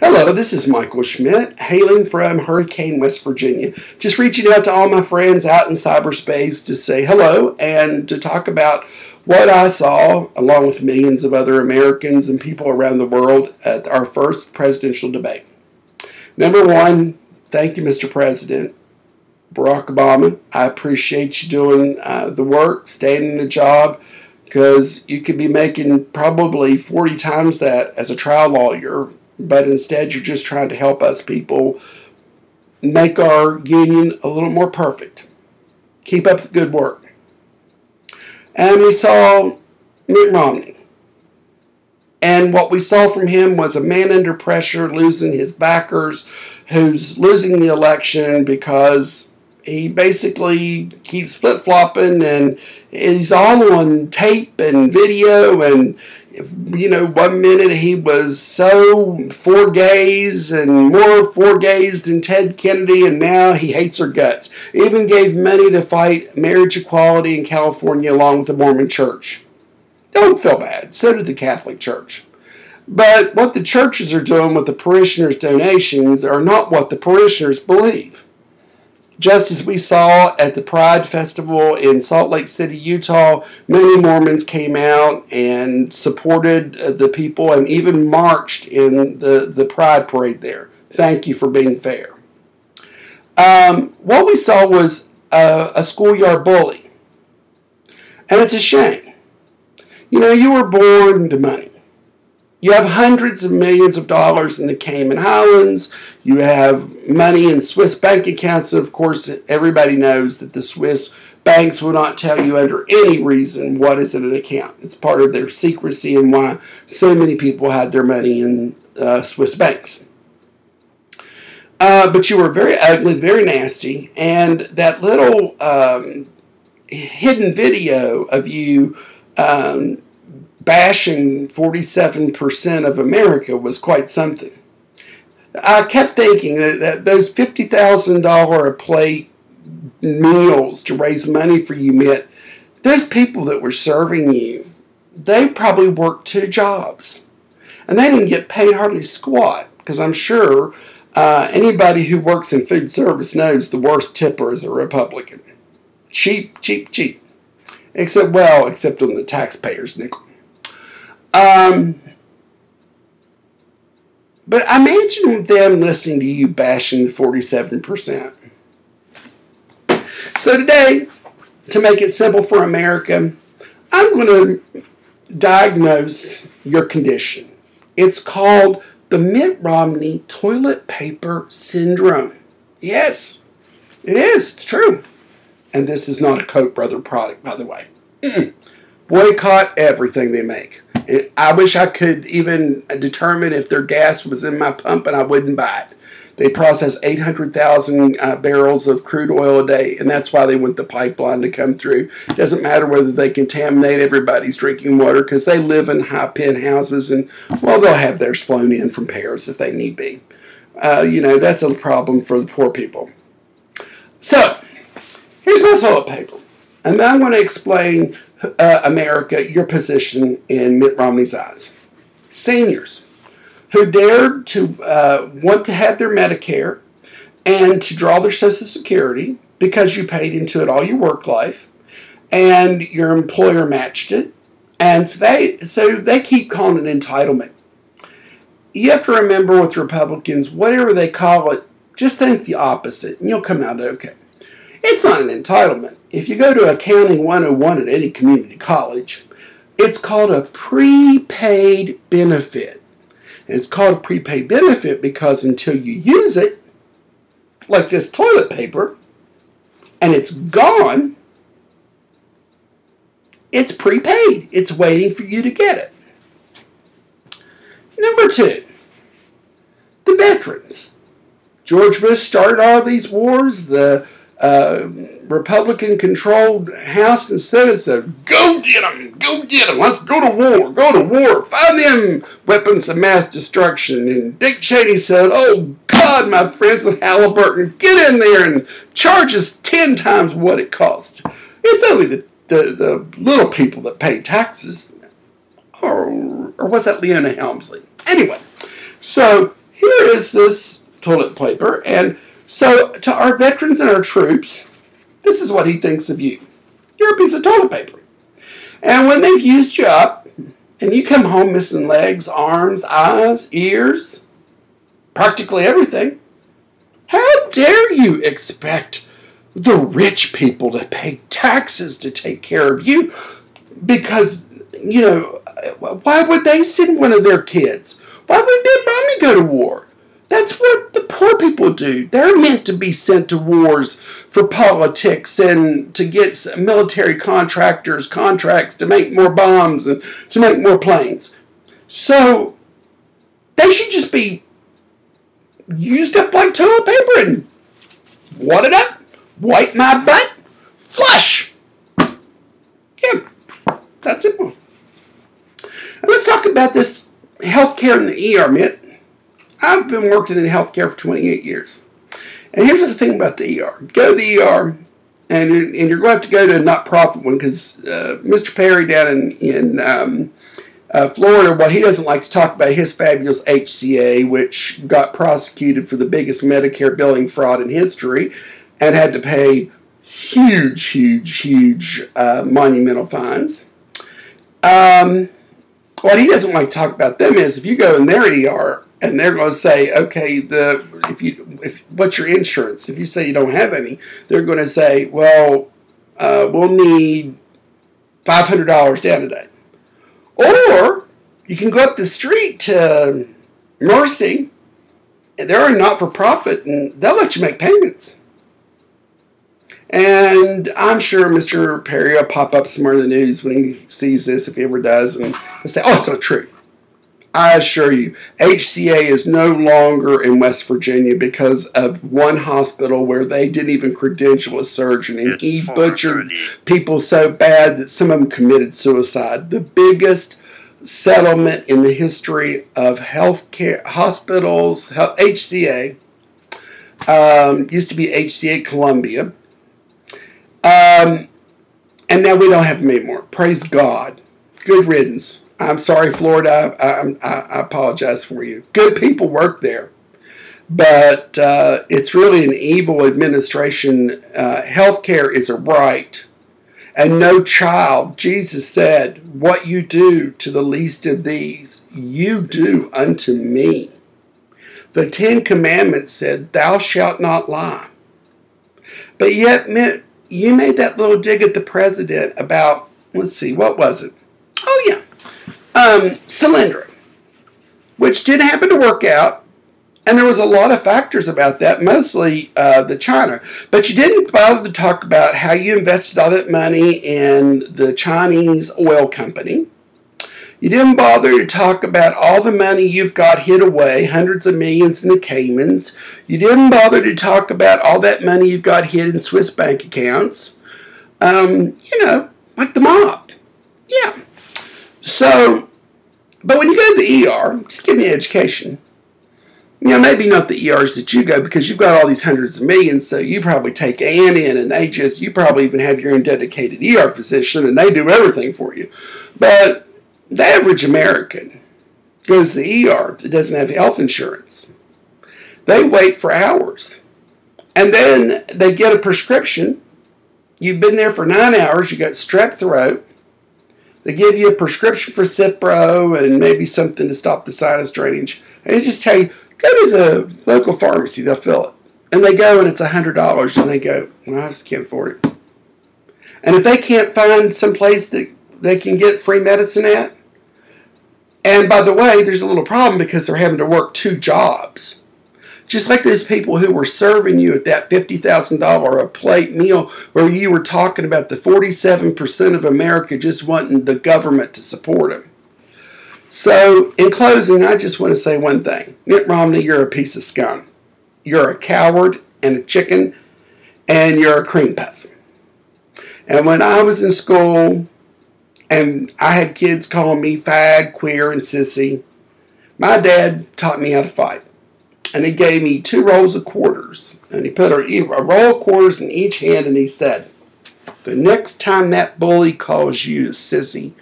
Hello, this is Michael Schmidt, hailing from Hurricane, West Virginia. Just reaching out to all my friends out in cyberspace to say hello and to talk about what I saw, along with millions of other Americans and people around the world, at our first presidential debate. Number one, thank you, Mr. President. Barack Obama, I appreciate you doing the work, staying in the job, because you could be making probably 40 times that as a trial lawyer, but instead you're just trying to help us people make our union a little more perfect. Keep up the good work. And we saw Mitt Romney. And what we saw from him was a man under pressure, losing his backers, who's losing the election because he basically keeps flip-flopping and he's all on tape and video. And, you know, 1 minute he was so for gays and more for gays than Ted Kennedy, and now he hates our guts. Even gave money to fight marriage equality in California along with the Mormon Church. Don't feel bad. So did the Catholic Church. But what the churches are doing with the parishioners' donations are not what the parishioners believe. Just as we saw at the Pride Festival in Salt Lake City, Utah, many Mormons came out and supported the people and even marched in the Pride Parade there. Thank you for being fair. What we saw was a schoolyard bully. And it's a shame. You know, you were born to money. You have hundreds of millions of dollars in the Cayman Islands. You have money in Swiss bank accounts. And of course, everybody knows that the Swiss banks will not tell you under any reason what is in an account. It's part of their secrecy and why so many people had their money in Swiss banks. But you were very ugly, very nasty. And that little hidden video of you bashing 47% of America was quite something. I kept thinking that those $50,000 a plate meals to raise money for you, Mitt, those people that were serving you, they probably worked 2 jobs. And they didn't get paid hardly squat, because I'm sure anybody who works in food service knows the worst tipper is a Republican. Cheap, cheap, cheap. Except on the taxpayer's nickel. But imagine them listening to you bashing the 47%. So today, to make it simple for America, I'm going to diagnose your condition. It's called the Mitt Romney toilet paper syndrome. Yes, it is. It's true. And this is not a Koch brother product, by the way. Boycott everything they make. I wish I could even determine if their gas was in my pump and I wouldn't buy it. They process 800,000 barrels of crude oil a day, and that's why they want the pipeline to come through. It doesn't matter whether they contaminate everybody's drinking water, because they live in high penthouses, and, well, they'll have theirs flown in from Paris if they need be. You know, that's a problem for the poor people. So, here's my toilet paper. And I'm going to explain, America, your position in Mitt Romney's eyes. Seniors who dared to want to have their Medicare and to draw their Social Security because you paid into it all your work life and your employer matched it. And so they keep calling it entitlement. You have to remember with Republicans, whatever they call it, just think the opposite and you'll come out okay. It's not an entitlement. If you go to Accounting 101 at any community college, it's called a prepaid benefit. And it's called a prepaid benefit because until you use it, like this toilet paper, and it's gone, it's prepaid. It's waiting for you to get it. Number 2, the veterans. George Bush started all these wars. The Republican-controlled House and Senate said, go get them, let's go to war, find them weapons of mass destruction. And Dick Cheney said, oh God, my friends with Halliburton, get in there and charge us 10 times what it cost. It's only the little people that pay taxes, or was that Leona Helmsley? Anyway, so here is this toilet paper. And so to our veterans and our troops, this is what he thinks of you. You're a piece of toilet paper. And when they've used you up, and you come home missing legs, arms, eyes, ears, practically everything, how dare you expect the rich people to pay taxes to take care of you? Because, you know, why would they send one of their kids? Why would Mitt Romney go to war? That's what the poor people do. They're meant to be sent to wars for politics and to get military contractors contracts to make more bombs and to make more planes. So they should just be used up like toilet paper and wadded up, wipe my butt, flush. Yeah, that's simple. And let's talk about this healthcare in the ER, Mitt. I've been working in healthcare for 28 years. And here's the thing about the ER. Go to the ER, and you're going to have to go to a not-profit one because Mr. Perry down in Florida, what he doesn't like to talk about his fabulous HCA, which got prosecuted for the biggest Medicare billing fraud in history and had to pay huge monumental fines. What he doesn't like to talk about them is if you go in their ER, and they're going to say, okay, what's your insurance? If you say you don't have any, they're going to say, well, we'll need $500 down today. Or you can go up the street to Mercy, and they're a not-for-profit, and they'll let you make payments. And I'm sure Mr. Perry will pop up somewhere in the news when he sees this, if he ever does, and he'll say, oh, it's not true. I assure you, HCA is no longer in West Virginia because of one hospital where they didn't even credential a surgeon, and he butchered people so bad that some of them committed suicide. The biggest settlement in the history of healthcare hospitals, HCA, used to be HCA Columbia, and now we don't have them anymore. Praise God. Good riddance. I'm sorry, Florida. I apologize for you. Good people work there. But it's really an evil administration. Healthcare is a right. And no child, Jesus said, what you do to the least of these, you do unto me. The 10 Commandments said, thou shalt not lie. But yet, you made that little dig at the president about, let's see, what was it? Oh, yeah. Solyndra, which didn't happen to work out, and there was a lot of factors about that, mostly the China. But you didn't bother to talk about how you invested all that money in the Chinese oil company. You didn't bother to talk about all the money you've got hid away, hundreds of millions in the Caymans. You didn't bother to talk about all that money you've got hid in Swiss bank accounts. You know, like the mob. Yeah. So, but when you go to the ER, just give me an education. You know, maybe not the ERs that you go because you've got all these hundreds of millions, so you probably take Ann in and you probably even have your own dedicated ER physician and they do everything for you. But the average American goes to the ER that doesn't have health insurance. They wait for hours. And then they get a prescription. You've been there for 9 hours, you got strep throat. They give you a prescription for Cipro and maybe something to stop the sinus drainage. And they just tell you, go to the local pharmacy, they'll fill it. And they go and it's $100 and they go, well, I just can't afford it. And if they can't find some place that they can get free medicine at, and by the way, there's a little problem because they're having to work 2 jobs. Just like those people who were serving you at that $50,000 a plate meal where you were talking about the 47% of America just wanting the government to support them. So, in closing, I just want to say one thing. Mitt Romney, you're a piece of scum. You're a coward and a chicken, and you're a cream puff. And when I was in school, and I had kids calling me fag, queer, and sissy, my dad taught me how to fight. And he gave me 2 rolls of quarters. And he put a roll of quarters in each hand and he said, the next time that bully calls you a sissy,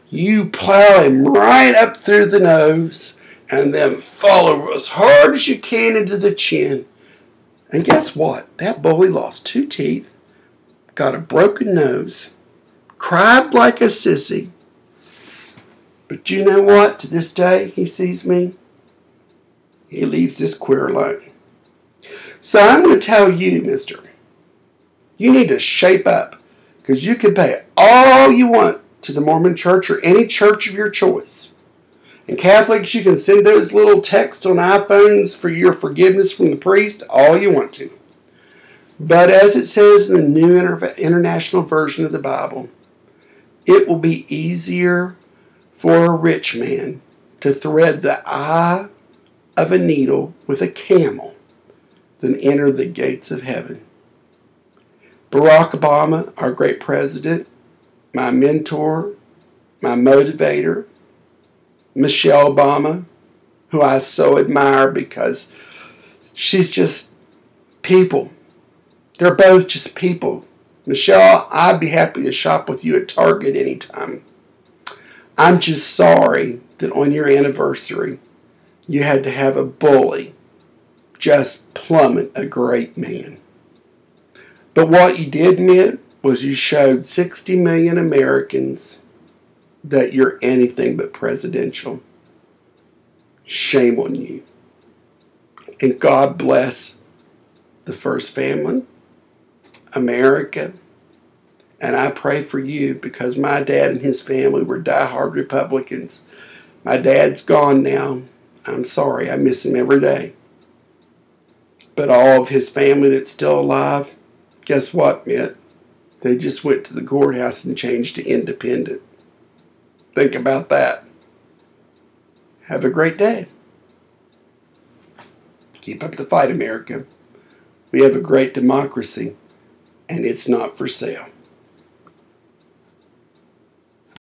you plow him right up through the nose and then follow as hard as you can into the chin. And guess what? That bully lost 2 teeth, got a broken nose, cried like a sissy. But you know what? To this day, he sees me. He leaves this queer alone. So I'm going to tell you, mister, you need to shape up, because you can pay all you want to the Mormon church or any church of your choice. And Catholics, you can send those little texts on iPhones for your forgiveness from the priest all you want to. But as it says in the New International Version of the Bible, it will be easier for a rich man to thread the eye of a needle with a camel than enter the gates of heaven. Barack Obama, our great president, my mentor, my motivator, Michelle Obama, who I so admire because she's just people. They're both just people. Michelle, I'd be happy to shop with you at Target anytime. I'm just sorry that on your anniversary, you had to have a bully just plummet a great man. But what you did, Mitt, was you showed 60 million Americans that you're anything but presidential. Shame on you. And God bless the First Family, America, and I pray for you because my dad and his family were diehard Republicans. My dad's gone now. I'm sorry, I miss him every day. But all of his family that's still alive, guess what, Mitt? They just went to the courthouse and changed to independent. Think about that. Have a great day. Keep up the fight, America. We have a great democracy, and it's not for sale.